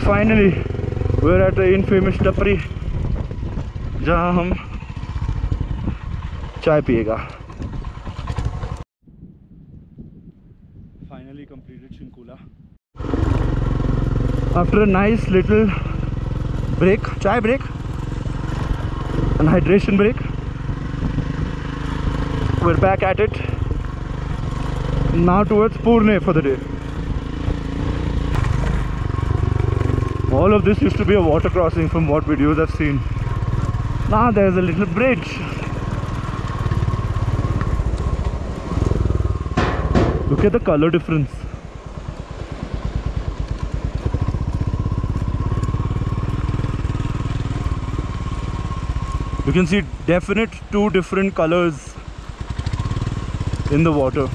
finally we're at the infamous टपरी जहाँ हम चाय पिएगा. Finally completed ShinkuLa. After a nice little break, chai break and hydration break, we're back at it now towards Purne for the day. All of this used to be a water crossing from what videos I've seen. Now there's a little bridge. Look at the color difference. You can see definite two different colors in the water.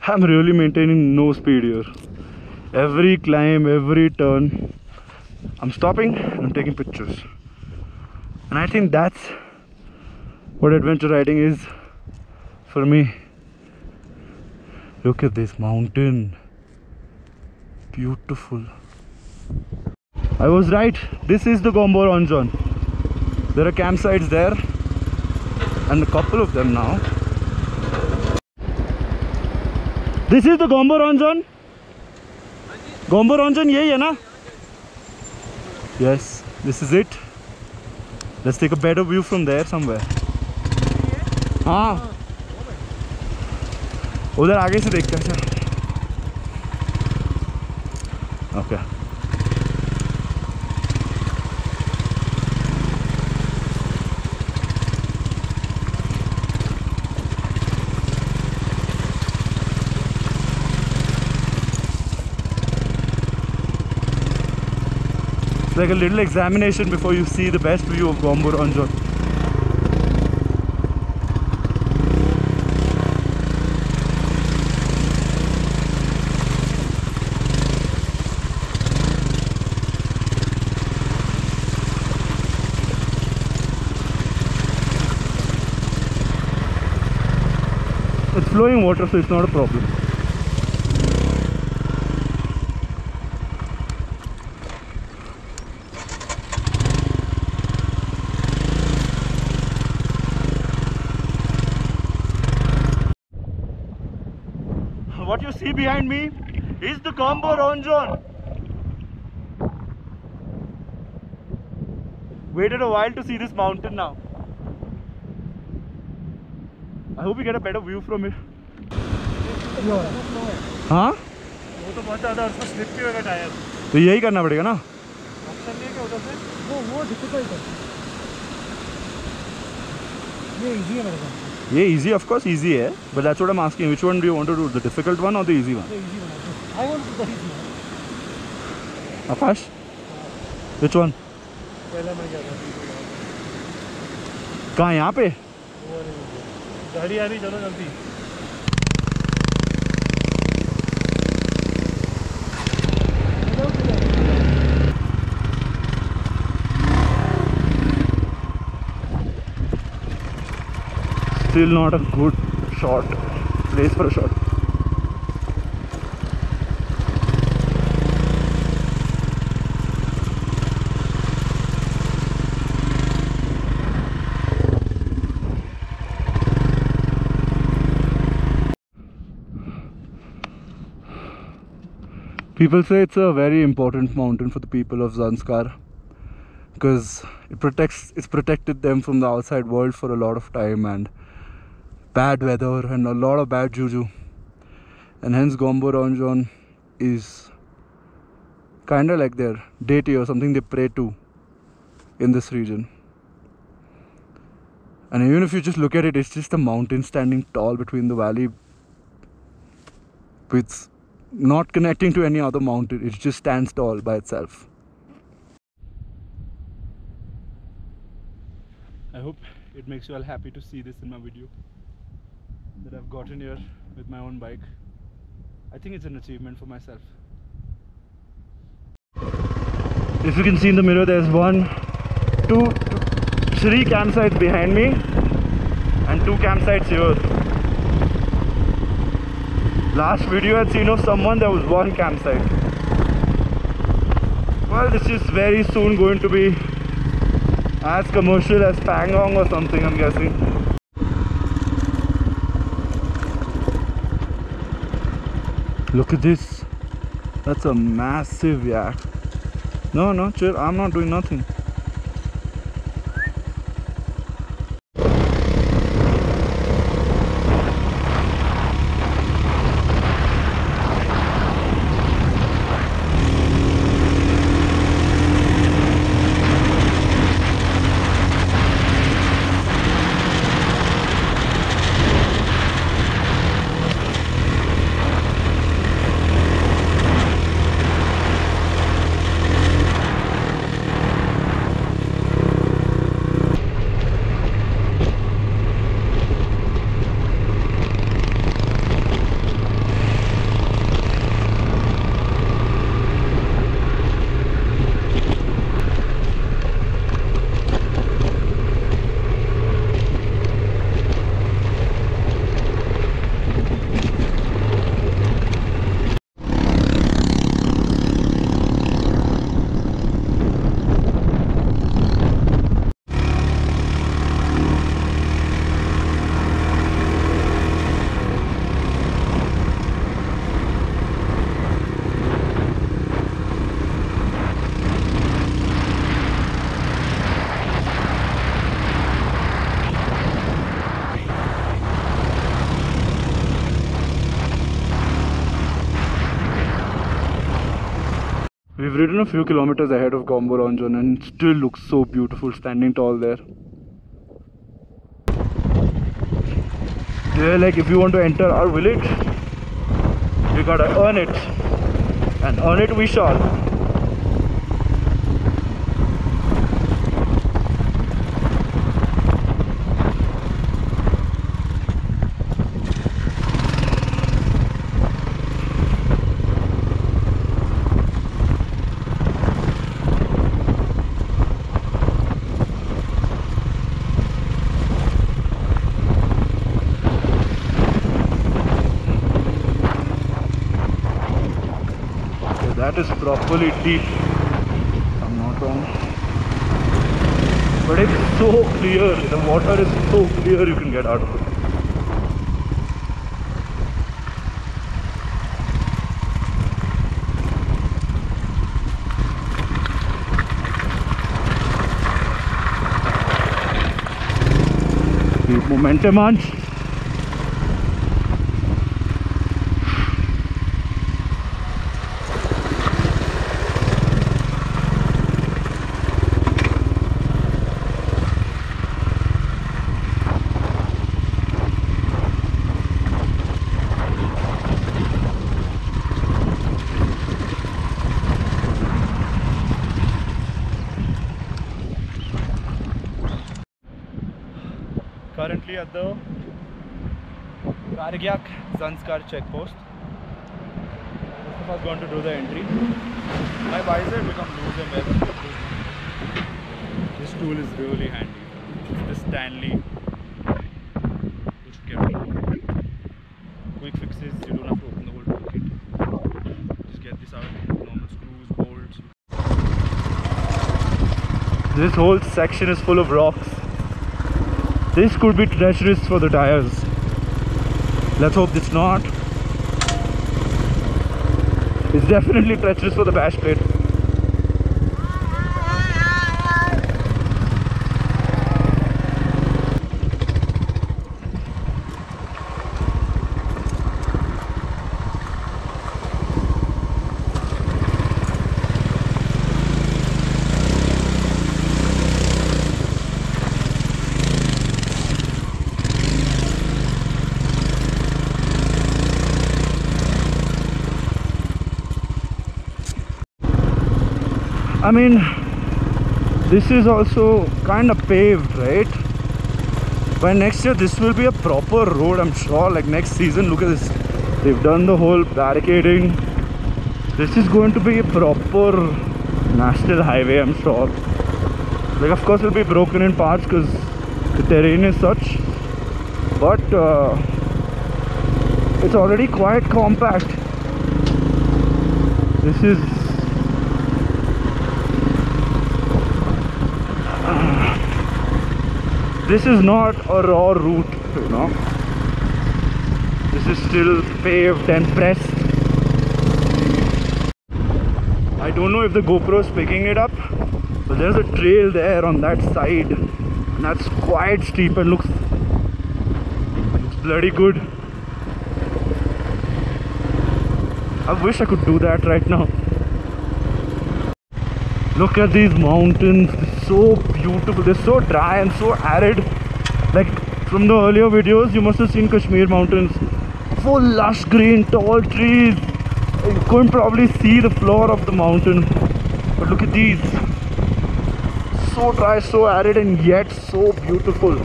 I'm really maintaining no speed here. Every climb, every turn, I'm stopping and I'm taking pictures. And I think that's what adventure riding is for me. Look at this mountain. Beautiful. I was right. This is the Gombo Rongjon. There are campsites there and a couple of them now. This is the Gombo Rongjon. Gombo Rongjon यही है ना? Yes, this is it. Let's take a better view from there somewhere. हाँ, उधर आगे से देखते हैं. Okay. It's like a little examination before you see the best view of Gombo Rongjon. It's flowing water, so it's not a problem. What you see behind me is the Gombo Rongjon. Waited a while to see this mountain now. I hope we get a better view from it. हाँ? वो तो बहुत ज़्यादा उसको slip भी होगा tyre. तो यही करना पड़ेगा ना? ऑप्शन नहीं है क्या उधर से? वो डिफिकल्ट है. ये इजी है मेरे को. Yeah, easy, of course, easy, eh? But that's what I'm asking. Which one do you want to do? The difficult one or the easy one? The easy one. I want to do the easy one. Akash? Which one? पहला मैं क्या था? कहाँ यहाँ पे? गाड़ी आ रही, चलो जल्दी. Still not a good shot. Place for a shot. People say it's a very important mountain for the people of Zanskar because it's protected them from the outside world for a lot of time and bad weather and a lot of bad juju, and hence Gombo Rongjon is kind of like their deity or something they pray to in this region. And even if you just look at it, it's just a mountain standing tall between the valley with not connecting to any other mountain. It just stands tall by itself. I hope it makes you all happy to see this in my video, that I've gotten here with my own bike. I think it's an achievement for myself. If you can see in the mirror, there's 1, 2, 3 campsites behind me and 2 campsites here. Last video I'd seen of someone, there was 1 campsite. Well, this is very soon going to be as commercial as Pangong or something, I'm guessing. Look at this. That's a massive yak. No, chill. I'm not doing nothing. We've ridden a few kilometers ahead of Gombo Rongjon and it still looks so beautiful standing tall there. Yeah, like if you want to enter our village, you gotta earn it, and earn it we shall. That is properly deep, if I'm not wrong. But it's so clear, the water is so clear you can get out of it. Keep momentum on. Currently at the Kargyak Zanskar checkpost. Most of us going to do the entry. My visor become loose and well. This tool is really handy. This Stanley. Quick fixes, you don't have to open the whole toolkit. Just get this out, normal screws, bolts. This whole section is full of rocks. This could be treacherous for the tires. Let's hope it's not. It's definitely treacherous for the bash plate. I mean, this is also kind of paved, right? By next year this will be a proper road, I'm sure. Like next season, look at this, they've done the whole barricading. This is going to be a proper national highway, I'm sure. Like of course it'll be broken in parts because the terrain is such, but it's already quite compact. This is not a raw route, you know. This is still paved and pressed. I don't know if the GoPro is picking it up, but there's a trail there on that side, and that's quite steep and looks bloody good. I wish I could do that right now. Look at these mountains, they're so beautiful, they're so dry and so arid. Like from the earlier videos, you must have seen Kashmir mountains. Full lush green, tall trees. You couldn't probably see the floor of the mountain. But look at these. So dry, so arid, and yet so beautiful.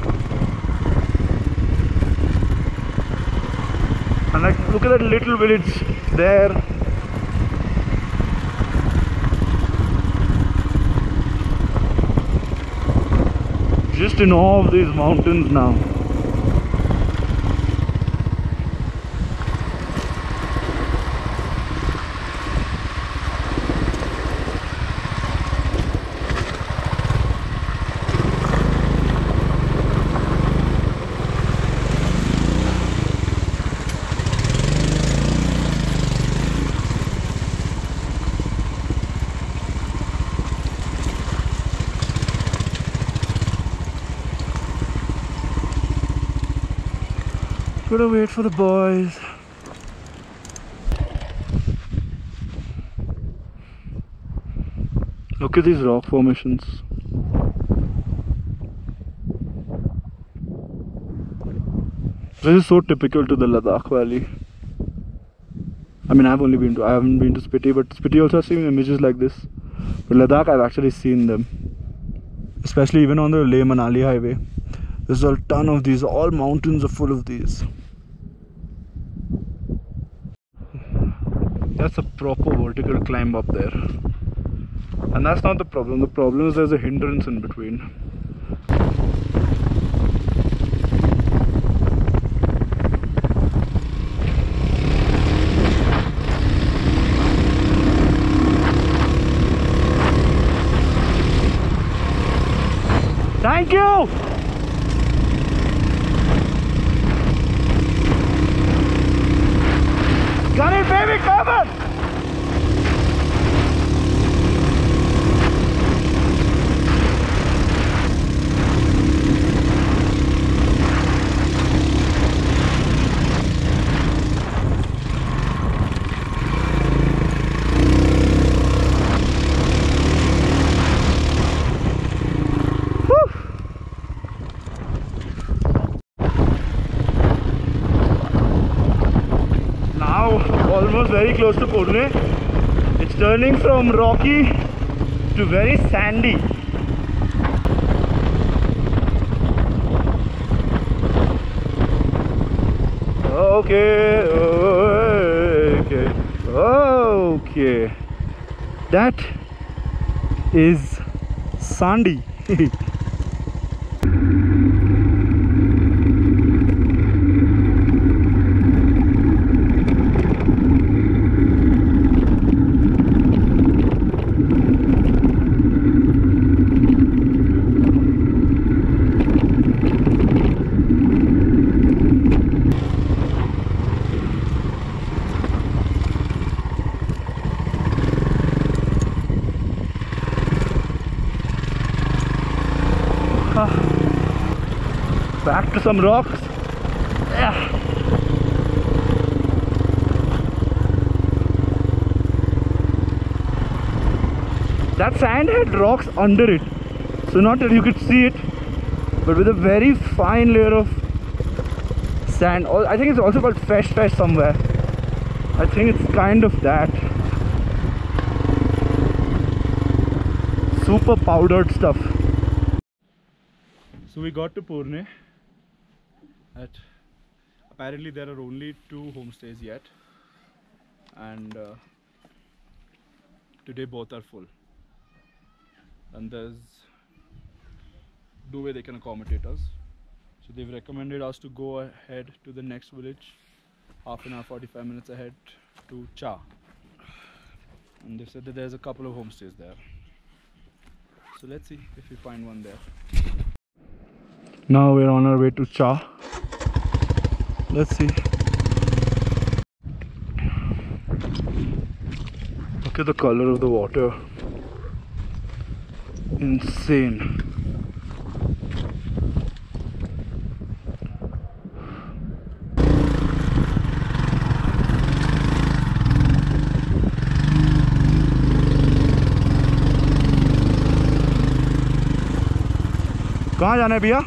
And like, look at that little village there. Just in awe of these mountains now. Gotta wait for the boys. Look at these rock formations. This is so typical to the Ladakh Valley. I mean, I haven't been to Spiti, but Spiti also has seen images like this. But Ladakh, I've actually seen them. Especially even on the Leh-Manali highway. There's a ton of these, all mountains are full of these. That's a proper vertical climb up there. And that's not the problem. The problem is there's a hindrance in between. Thank you! Got it, baby, come on! Almost very close to Purne. It's turning from rocky to very sandy. Okay, okay, okay. That is sandy. Back to some rocks. Yeah. That sand had rocks under it, so not that you could see it, but with a very fine layer of sand. I think it's also called fesh somewhere. I think it's kind of that. Super powdered stuff. So we got to Purne. Apparently there are only 2 homestays yet, and today both are full, and there's no way they can accommodate us. So they've recommended us to go ahead to the next village, half an hour, 45 minutes ahead, to Cha, and they said that there's a couple of homestays there. So let's see if we find one there. Now we're on our way to Cha. Let's see. Look at the color of the water. Insane. कहाँ जाना है भैया?